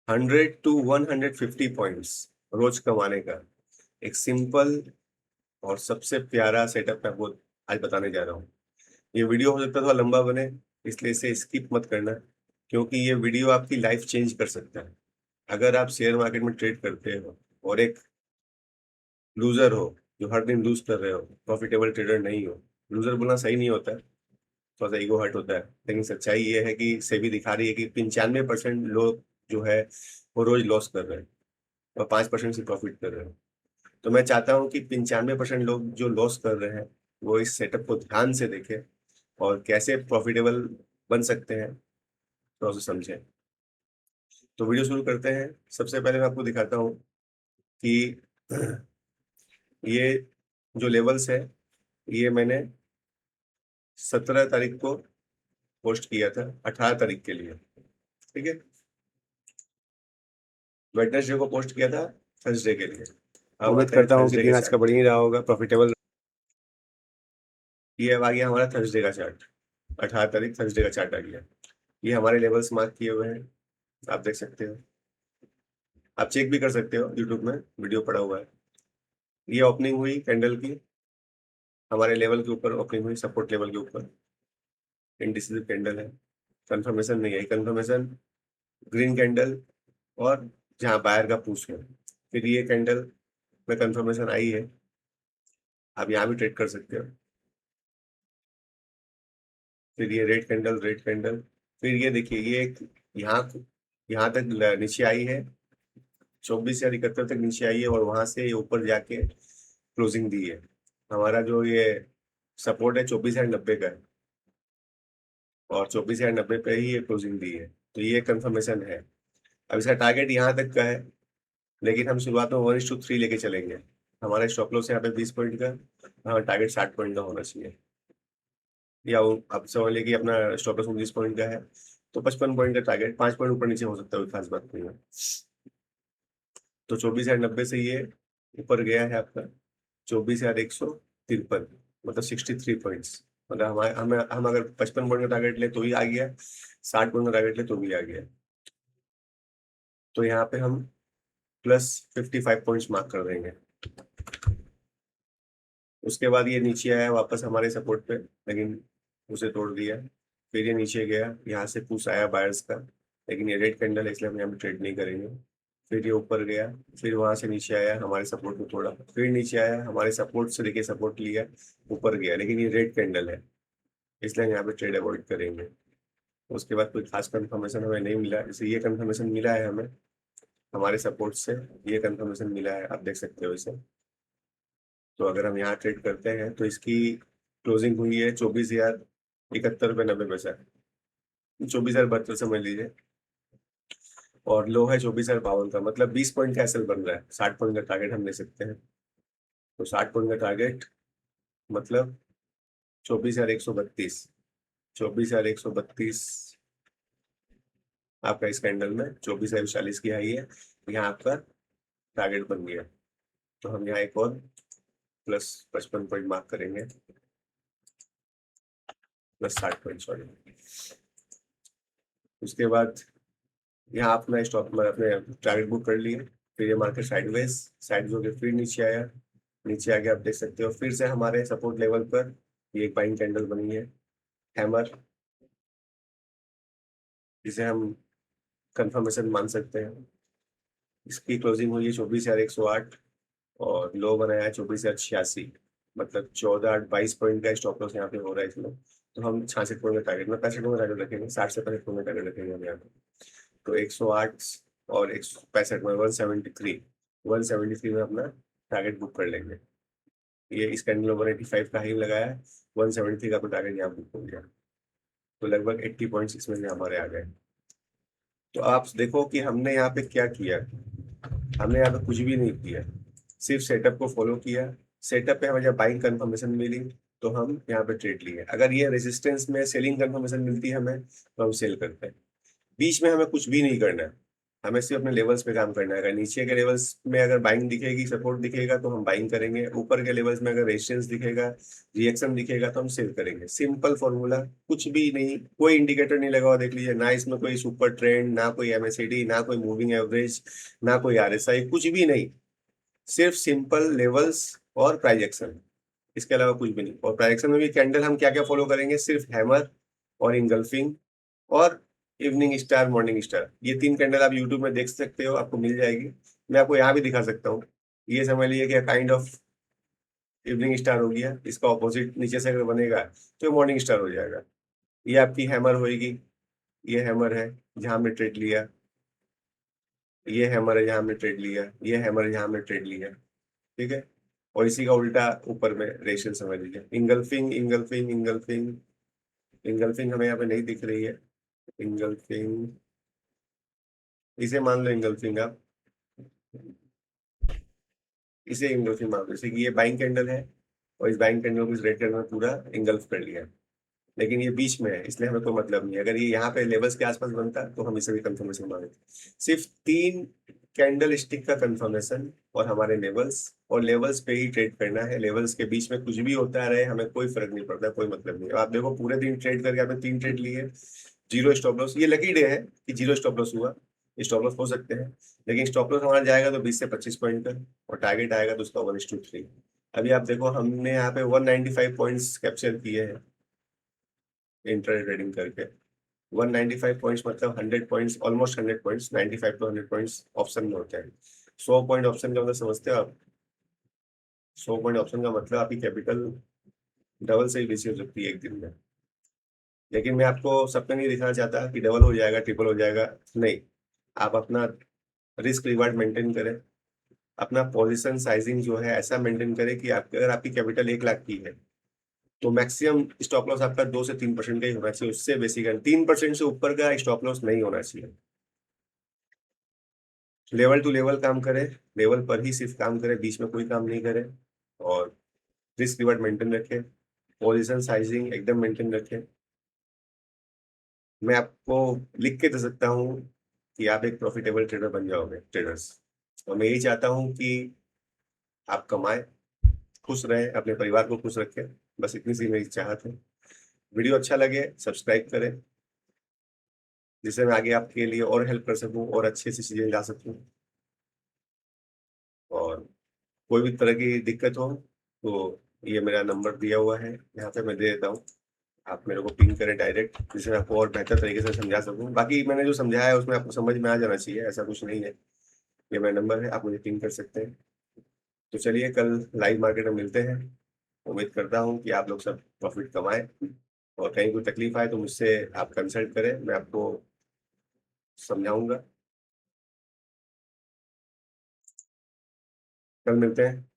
100 to 150 points रोज कमाने का एक सिंपल और सबसे प्यारा सेटअप मैं आपको आज बताने जा रहा हूँ। ये वीडियो हो सकता है थोड़ा लंबा बने, इसलिए इसे स्किप मत करना, क्योंकि ये वीडियो आपकी लाइफ चेंज कर सकता है। अगर आप शेयर मार्केट में ट्रेड करते हो और एक लूज़र हो, जो हर दिन लूज़ कर रहे हो, प्रॉफिटेबल ट्रेडर नहीं हो, लूज़र बोलना सही नहीं होता है, थोड़ा-सा ईगो हर्ट होता है। लेकिन सच्चाई ये है कि सेबी दिखा रही है कि 95% लोग जो है, वो रोज़ लॉस कर रहे हैं और 5% से प्रॉफिट कर रहे हैं। तो मैं चाहता हूँ कि 95% लोग जो लॉस कर रहे हैं, वो इस सेटअप को ध्यान से देखें और कैसे प्रॉफिटेबल बन सकते हैं, थोड़ा-सा समझें। तो वीडियो शुरू करते हैं। सबसे पहले मैं आपको दिखाता हूँ कि ये जो लेवल्स है, ये मैंने 17 तारीख को पोस्ट किया था, 18 तारीख के लिए, ठीक है? वेडनेसडे को पोस्ट किया था थर्सडे के लिए। उम्मीद करता हूँ कि दिन आज का बढ़िया ही रहा होगा, प्रॉफिटेबल। ये अब आ गया हमारा थर्सडे का चार्ट, 18 तारीख थर्सडे का चार्ट आ गया। ये हमारे लेवल्स मार्क किए हुए हैं, आप देख सकते हो। आप चेक भी कर सकते हो, यूट्यूब में वीडियो पड़ा हुआ है। ये ओपनिंग हुई कैंडल की, हमारे लेवल के ऊपर ओपनिंग हुई, सपोर्ट लेवल के ऊपर। इंडिसिसिव कैंडल है, कंफर्मेशन नहीं आई, कंफर्मेशन ग्रीन कैंडल और जहाँ बायर का पुश है। फिर ये कैंडल में कंफर्मेशन आई है, आप यहाँ भी ट्रेड कर सकते हो। फिर ये रेड कैंडल, फिर ये देखिए, ये यहाँ यहाँ तक नीचे आई है, 24,071 तक नीचे आई है और वहां से ये ऊपर जाके क्लोजिंग दी है। हमारा जो ये सपोर्ट है 24,090 का है और 24,090 पे ही ये क्लोजिंग दी है, तो ये कंफर्मेशन है। अब इसका टारगेट यहाँ तक का है, लेकिन हम शुरुआत में 1:3 लेके चलेंगे। हमारा स्टॉप लॉस यहाँ पे 20 पॉइंट का, हमारा टारगेट 60 पॉइंट का होना चाहिए। या आप समझ लीजिए कि अपना स्टॉप लॉस 19 पॉइंट का है, तो 55 पॉइंट का टारगेट, 5 पॉइंट ऊपर नीचे हो सकता है, कोई खास बात नहीं है। तो 24,090 से ये ऊपर गया है आपका 24,153, मतलब 63 पॉइंट्स। मतलब हम अगर 55 पॉइंट का टारगेट ले तो ही आ गया, 60 पॉइंट का टारगेट ले तो भी आ गया। तो यहाँ पे हम प्लस 55 पॉइंट्स मार्क कर देंगे। उसके बाद ये नीचे आया वापस हमारे सपोर्ट पे, लेकिन उसे तोड़ दिया। फिर ये नीचे गया, यहाँ से पुश आया बायर्स का, लेकिन ये रेड कैंडल है, इसलिए हम यहाँ पे ट्रेड नहीं करेंगे। फिर ये ऊपर गया, फिर वहां से नीचे आया, हमारे सपोर्ट को तोड़ा, फिर नीचे आया, हमारे सपोर्ट से लेके सपोर्ट लिया, ऊपर गया, लेकिन ये रेड कैंडल है, इसलिए हम यहाँ पे ट्रेड अवॉइड करेंगे। उसके बाद कोई खास कंफर्मेशन हमें नहीं मिला, जैसे ये कंफर्मेशन मिला है हमें हमारे सपोर्ट से, ये कंफर्मेशन मिला है, आप देख सकते हो इसे। तो अगर हम यहाँ ट्रेड करते हैं तो इसकी क्लोजिंग हुई है 24,071 रुपये 90 पैसा, 24,072 समझ लीजिए, और लो है 24,052 का, मतलब 20 पॉइंट का एसएल बन रहा है। 60 पॉइंट का टारगेट हम ले सकते हैं, तो 60 पॉइंट का टारगेट मतलब 24,132, 24,132 आपका इस कैंडल में 24,040 की हाई है, यहाँ आपका टारगेट बन गया। तो हम यहाँ एक और प्लस 55 पॉइंट मार्क करेंगे, प्लस 60 पॉइंट, सॉरी। उसके बाद यहाँ अपना स्टॉप में अपने टारगेट बुक कर लिए। फिर ये मार्केट साइडवेज होकर फिर नीचे आया, नीचे आके आप देख सकते हो फिर से हमारे सपोर्ट लेवल पर ये एक बाइंग कैंडल बनी है, हैमर, जिसे हम कंफर्मेशन मान सकते हैं। इसकी क्लोजिंग हुई है 24,108 और लो बनाया है 24,086, मतलब 14,822 पॉइंट का स्टॉप लॉस यहाँ पे हो रहा है इसमें। तो हम 66 पॉइंट का टारगेट में 65 पॉइंट का टारगेट रखेंगे, 60 से 65 पॉइंट का टारगेट रखेंगे हम यहाँ पे। तो 108 और 165 में 173 में अपना टारगेट बुक कर लेंगे। ये इस कैंडल में 185 का हाई लगाया है, 173 का टारगेट यहाँ बुक हो गया, तो लगभग 80 पॉइंट्स इसमें से हमारे आ गए। तो आप देखो कि हमने यहाँ पे क्या किया, हमने यहाँ पे कुछ भी नहीं किया, सिर्फ सेटअप को फॉलो किया। सेटअप पे हमें जब बाइंग कंफर्मेशन मिली तो हम यहाँ पे ट्रेड लिए। अगर ये रेजिस्टेंस में सेलिंग कंफर्मेशन मिलती है हमें, तो हम सेल करते हैं। बीच में हमें कुछ भी नहीं करना है, हमें सिर्फ अपने लेवल्स पे काम करना है। अगर नीचे के लेवल्स में अगर बाइंग दिखेगी, सपोर्ट दिखेगा तो हम बाइंग करेंगे, ऊपर के लेवल्स में अगर रेजिस्टेंस दिखेगा, रिएक्शन दिखेगा तो हम सेल करेंगे। सिंपल फॉर्मूला, कुछ भी नहीं, कोई इंडिकेटर नहीं लगा हुआ, देख लीजिए ना, इसमें कोई सुपर ट्रेंड, ना कोई एमएससीडी, ना कोई मूविंग एवरेज, ना कोई आरएसआई, कुछ भी नहीं, सिर्फ सिंपल लेवल्स और प्राइस एक्शन, इसके अलावा कुछ भी नहीं। और प्राइस एक्शन में भी कैंडल हम क्या क्या फॉलो करेंगे, सिर्फ हैमर और इंगल्फिंग और इवनिंग स्टार, मॉर्निंग स्टार, ये 3 कैंडल आप यूट्यूब में देख सकते हो, आपको मिल जाएगी। मैं आपको यहाँ भी दिखा सकता हूँ। ये समझ लीजिए कि काइंड ऑफ इवनिंग स्टार हो गया, इसका ऑपोजिट नीचे से अगर बनेगा तो मॉर्निंग स्टार हो जाएगा। ये आपकी हैमर होएगी, ये हैमर है जहां हमने ट्रेड लिया, ये हैमर है जहां हमने ट्रेड लिया, ये हैमर है जहां हमने ट्रेड लिया, ठीक है। और इसी का उल्टा ऊपर में रेशियो समझ लीजिए, इंगल्फिंग इंगल्फिंग इंगल्फिंग, इंगल्फिंग हमें यहाँ पे नहीं दिख रही है, इंगल्फिंग, इसे मान लो इंगल्फिंग आप, इसे इंगल्फिंग मान लो, जैसे कि ये बाइंग कैंडल है और इस बाइंग कैंडल को इस रेड कैंडल में पूरा इंगल्फ कर लिया, लेकिन ये बीच में है इसलिए हमें कोई मतलब नहीं है। अगर ये यहाँ पे लेवल्स के आसपास बनता तो हम इसे भी कंफर्मेशन मांगते। सिर्फ 3 कैंडल स्टिक का कंफर्मेशन और हमारे लेवल्स, और लेवल्स पे ही ट्रेड करना है। लेवल्स के बीच में कुछ भी होता रहे हमें कोई फर्क नहीं पड़ता, कोई मतलब नहीं। आप देखो पूरे दिन ट्रेड करके आपने 3 ट्रेड लिए, जीरो स्टॉप लॉस, ये लकी डे है कि जीरो स्टॉप लॉस हुआ, स्टॉप लॉस हो सकते हैं, लेकिन स्टॉप लॉस हमारा जाएगा तो 20 से 25 पॉइंट का, और टारगेट आएगा तो उसका 1:3। अभी आप देखो हमने यहाँ पे 195 पॉइंट्स कैप्चर किए हैं इंट्राडे ट्रेडिंग करके। 195 पॉइंट्स मतलब 100 points, almost 100 points, 95 to 100 points option में होते हैं। 100 पॉइंट ऑप्शन का मतलब समझते हो आप? 100 पॉइंट ऑप्शन का मतलब आपकी कैपिटल डबल से ही बेसी हो सकती है एक दिन में। लेकिन मैं आपको सपने नहीं दिखाना चाहता कि डबल हो जाएगा, ट्रिपल हो जाएगा, नहीं। आप अपना रिस्क रिवार्ड मेंटेन करें, अपना पोजीशन साइजिंग जो है ऐसा मेंटेन करें कि आपके, अगर आपकी कैपिटल 1 लाख की है तो मैक्सिमम स्टॉप लॉस आपका 2 से 3% का ही होना चाहिए, उससे बेसी का 3% से ऊपर का स्टॉप लॉस नहीं होना चाहिए। लेवल टू लेवल काम करें, लेवल पर ही सिर्फ काम करें, बीच में कोई काम नहीं करें, और रिस्क रिवार्ड मेंटेन रखें, पोजीशन साइजिंग एकदम मेंटेन रखें। मैं आपको लिख के दे सकता हूँ कि आप एक प्रॉफिटेबल ट्रेडर बन जाओगे, ट्रेडर्स। और मैं यही चाहता हूँ कि आप कमाएं, खुश रहें, अपने परिवार को खुश रखें, बस इतनी सी मेरी चाहत है। वीडियो अच्छा लगे सब्सक्राइब करें, जिससे मैं आगे आपके लिए और हेल्प कर सकूं और अच्छी सी चीजें ला सकूं। और कोई भी तरह की दिक्कत हो तो ये मेरा नंबर दिया हुआ है यहाँ पे, मैं दे देता हूँ, आप मेरे को पिंग करें डायरेक्ट, जिससे मैं आपको और बेहतर तरीके से समझा सकूं। बाकी मैंने जो समझाया है उसमें आपको समझ में आ जाना चाहिए, ऐसा कुछ नहीं है। ये मेरा नंबर है, आप मुझे पिंग कर सकते हैं। तो चलिए कल लाइव मार्केट में मिलते हैं। उम्मीद करता हूँ कि आप लोग सब प्रॉफिट कमाएं, और कहीं कोई तकलीफ आए तो मुझसे आप कंसल्ट करें, मैं आपको समझाऊंगा। कल मिलते हैं।